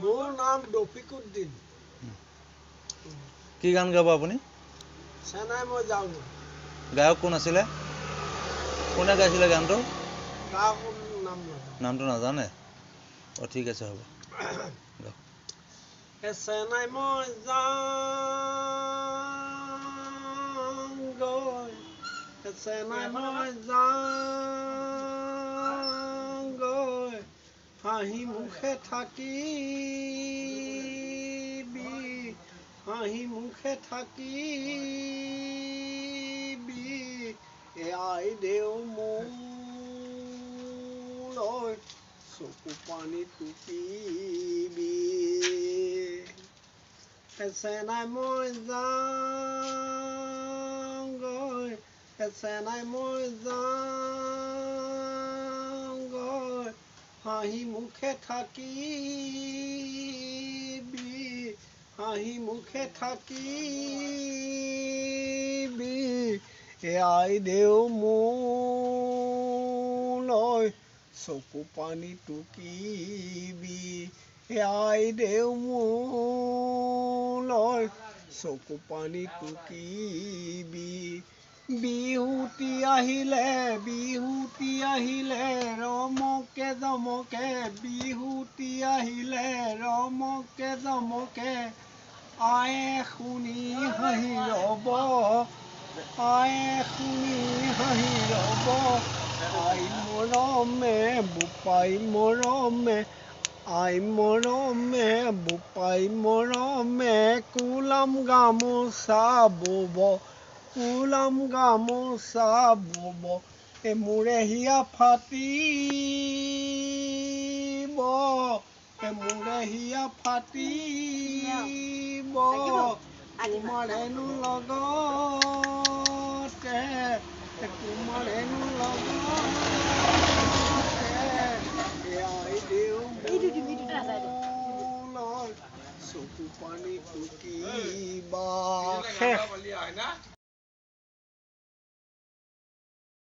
মোৰ নাম ৰফিকুদ্দিন। কি গান গাব আপুনি? চেনাই মই যাওঁ। গায়ক কোন আছিলে? কোনে গাইছিলে গানটো? গায়কৰ নাম নাজানো। নামটো নাজানে? ঠিক আছে হ'ব। চেনাই মই যাওঁগৈ, চেনাই মই যাওঁগৈ, হাঁহি মুখে থাকিবি, হাঁহি মুখে থাকিবি, আই দেউ মোলৈ চকু পানী টুকিবি। চেনাই মই যাওঁগৈ, চেনাই মই যাওঁগৈ, হাঁহি মুখে থাকিবি, হাঁহি মুখে থাকিবি, আই দেউ মোলৈ চকু পানী টুকিবি, আই দেউ মোলৈ চকু পানী টুকিবি। বিহুতি আহিলে, বিহুতি আহিলে ৰমকে জমকে, বিহুতি আহিলে ৰমকে জমকে, আয়ে শুনি হাঁহি ৰ'ব, আয়ে শুনি হাঁহি ৰ'ব, আই মৰমে বোপাই মৰমে, আই মৰমে বোপাই মৰমে, কোলাম গামোচা বব, কোলাম গামোচা বব, মূৰে হিয়া ফাটিব, মূৰে হিয়া ফাটিব, কুমাৰেনো লগতে, কুমাৰেনো লগতে, আই দেউ মোলৈ চকু পানী টুকিবা।